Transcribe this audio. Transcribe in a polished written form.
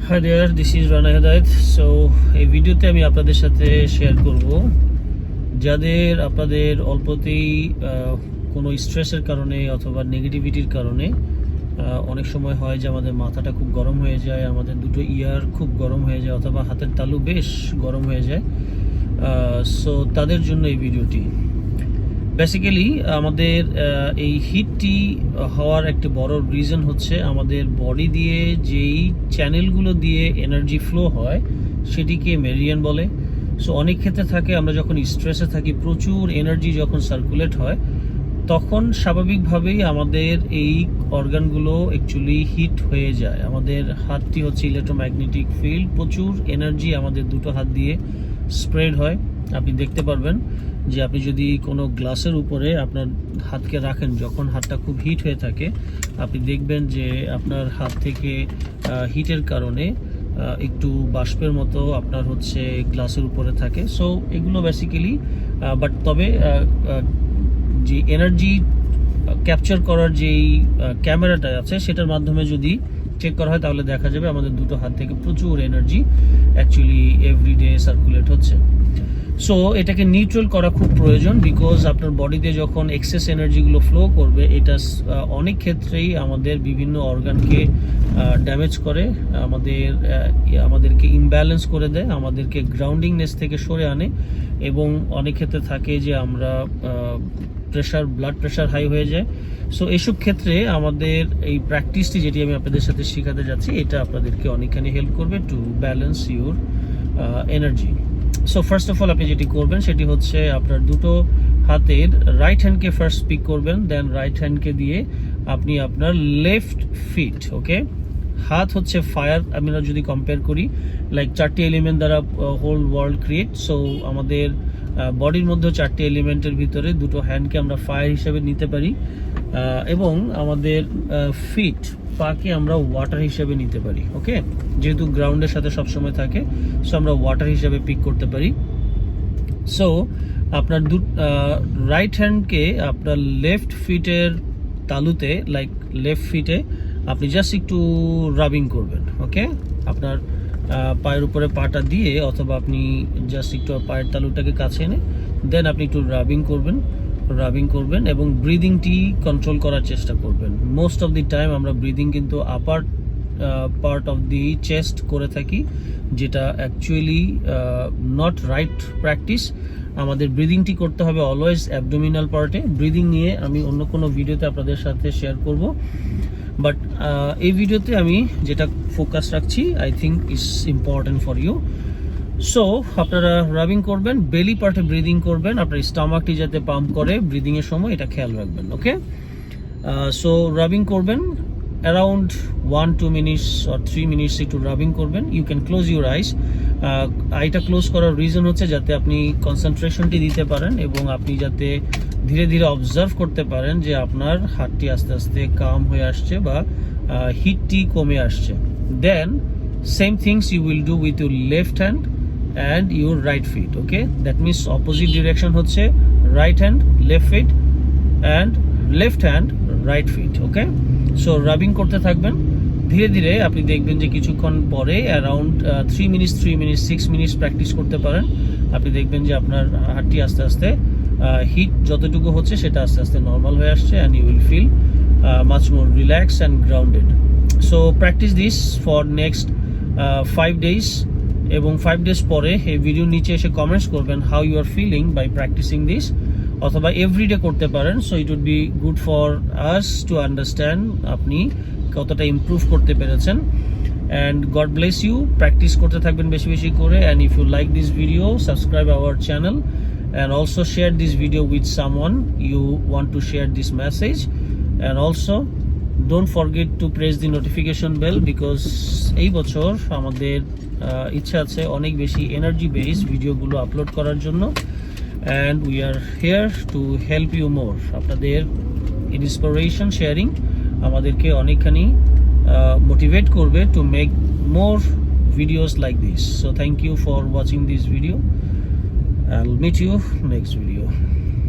Hi there, this is Rana Hedayet. So এই ভিডিওতে আমি আপনাদের সাথে শেয়ার করব যাদের আপনাদের অল্পতেই কোনো স্ট্রেসের কারণে অথবা নেগেটিভিটির কারণে অনেক সময় হয় যে আমাদের মাথাটা খুব গরম হয়ে যায়, আমাদের দুটো ইয়ার খুব গরম হয়ে যায় অথবা হাতের তালু বেশ গরম হয়ে যায়। সো তাদের জন্য এই ভিডিওটি। বেসিক্যালি আমাদের এই হিটটি হওয়ার একটা বড় রিজন হচ্ছে আমাদের বডি দিয়ে যেই চ্যানেলগুলো দিয়ে এনার্জি ফ্লো হয় সেটিকে মেরিডিয়ান বলে। সো অনেক ক্ষেত্রে থাকে আমরা যখন স্ট্রেসে থাকি, প্রচুর এনার্জি যখন সার্কুলেট হয় তখন স্বাভাবিকভাবেই আমাদের এই অর্গানগুলো অ্যাকচুয়ালি হিট হয়ে যায়। আমাদের হাতটি হচ্ছে ইলেকট্রোম্যাগনেটিক ফিল্ড, প্রচুর এনার্জি আমাদের দুটো হাত দিয়ে স্প্রেড হয়। আপনি দেখতে পারবেন যে আপনি যদি কোনো গ্লাসের উপরে আপনার হাতকে রাখেন, যখন হাতটা খুব হিট হয়ে থাকে আপনি দেখবেন যে আপনার হাত থেকে হিটের কারণে একটু বাষ্পের মতো আপনার হচ্ছে গ্লাসের উপরে থাকে। সো এগুলো বেসিক্যালি বাট তবে যে এনার্জি ক্যাপচার করার যেই ক্যামেরাটা আছে সেটার মাধ্যমে যদি চেক করা হয় তাহলে দেখা যাবে আমাদের দুটো হাত থেকে প্রচুর এনার্জি অ্যাকচুয়ালি এভরিডে সার্কুলেট হচ্ছে। সো এটাকে নিউট্রাল করা খুব প্রয়োজন, বিকজ আপনার বডিতে যখন এক্সেস এনার্জিগুলো ফ্লো করবে এটা অনেক ক্ষেত্রেই আমাদের বিভিন্ন অর্গানকে ড্যামেজ করে, আমাদেরকে ইমব্যালেন্স করে দেয়, আমাদেরকে গ্রাউন্ডিংনেস থেকে সরে আনে এবং অনেক ক্ষেত্রে থাকে যে আমরা ব্লাড প্রেশার হাই হয়ে যায়। সো এইসব ক্ষেত্রে আমাদের এই প্র্যাকটিসটি যেটি আমি আপনাদের সাথে শেখাতে যাচ্ছি এটা আপনাদেরকে অনেকখানি হেল্প করবে to balance your energy. So first of all আপনি যেটি করবেন সেটি হচ্ছে আপনার দুটো হাতের রাইট হ্যান্ডকে ফার্স্ট পিক করবেন, দেন রাইট হ্যান্ডকে দিয়ে আপনি আপনার লেফট ফিট, ওকে, হাত হচ্ছে ফায়ার। আমরা যদি কম্পেয়ার করি লাইক চারটি এলিমেন্ট দ্বারা হোল ওয়ার্ল্ড ক্রিয়েট। সো আমাদের বডির মধ্যে চারটি এলিমেন্টের ভিতরে দুটো হ্যান্ডকে আমরা ফায়ার হিসেবে নিতে পারি এবং আমাদের ফিট পাকে আমরা ওয়াটার হিসেবে নিতে পারি, ওকে, যেহেতু গ্রাউন্ডের সাথে সবসময় থাকে। সো আমরা ওয়াটার হিসেবে পিক করতে পারি। সো আপনার রাইট হ্যান্ডকে আপনার লেফট ফিটের তালুতে, লাইক লেফট ফিটে আপনি জাস্ট একটু রাবিং করবেন, ওকে, আপনার পায়ের উপরে পাটা দিয়ে অথবা আপনি জাস্ট একটু পায়ের তালুটাকে কাছে এনে দেন আপনি একটু রাবিং করবেন এবং ব্রিদিংটি কন্ট্রোল করার চেষ্টা করবেন। মোস্ট অফ দি টাইম আমরা ব্রিদিং কিন্তু আপার পার্ট অফ দি চেস্ট করে থাকি, যেটা অ্যাকচুয়ালি নট রাইট প্র্যাকটিস। আমাদের ব্রিদিংটি করতে হবে অলওয়েজ অ্যাবডোমিনাল পার্টে। ব্রিদিং নিয়ে আমি অন্য কোনো ভিডিওতে আপনাদের সাথে শেয়ার করব, বাট এই ভিডিওতে আমি যেটা ফোকাস রাখছি I think is important for you. So আপনারা রাবিং করবেন, বেলি পার্টে ব্রিদিং করবেন, আপনার স্টামাকটি যাতে পাম্প করে ব্রিদিংয়ের সময় এটা খেয়াল রাখবেন, ওকে। সো রাবিং করবেন অ্যারাউন্ড 1-2 মিনিটস অর 3 মিনিটস একটু রাবিং করবেন। You can close your eyes. আইটা ক্লোজ করার রিজন হচ্ছে যাতে আপনি কনসেন্ট্রেশনটি দিতে পারেন এবং আপনি যাতে ধীরে ধীরে অবজার্ভ করতে পারেন যে আপনার হাতটি আস্তে আস্তে কাম হয়ে আসছে বা হিটটি কমে আসছে। Then same things you will do with your left hand and your right feet, okay. That means opposite direction হচ্ছে right hand left feet and left hand right feet, okay. So rubbing করতে থাকবেন ধীরে ধীরে। আপনি দেখবেন যে কিছুক্ষণ পরে অ্যারাউন্ড 3 মিনিটস 6 মিনিটস প্র্যাকটিস করতে পারেন। আপনি দেখবেন যে আপনার হাতটি আস্তে আস্তে হিট যতটুকু হচ্ছে সেটা আস্তে আস্তে নর্মাল হয়ে আসছে and you will feel much more relax and grounded. So practice this for next 5 days এবং 5 ডেজ পরে এই ভিডিওর নিচে এসে কমেন্টস করবেন how you are feeling by practicing this, অথবা এভরিডে করতে পারেন। So it would be good for us to understand আপনি কতটা ইমপ্রুভ করতে পেরেছেন। And God bless you. Practice করতে থাকবেন বেশি বেশি করে। And if you like this video, subscribe our channel and also share this video with someone you want to share this message. And also don't forget to press the notification bell because এই বছর আমাদের ইচ্ছা আছে অনেক বেশি energy based ভিডিওগুলো upload করার জন্য, and we are here to help you more. আপনাদের ইন্সপিরেশন শেয়ারিং আমাদেরকে অনেকখানি মোটিভেট করবে to make more videos like this. So thank you for watching this video. I'll meet you next video.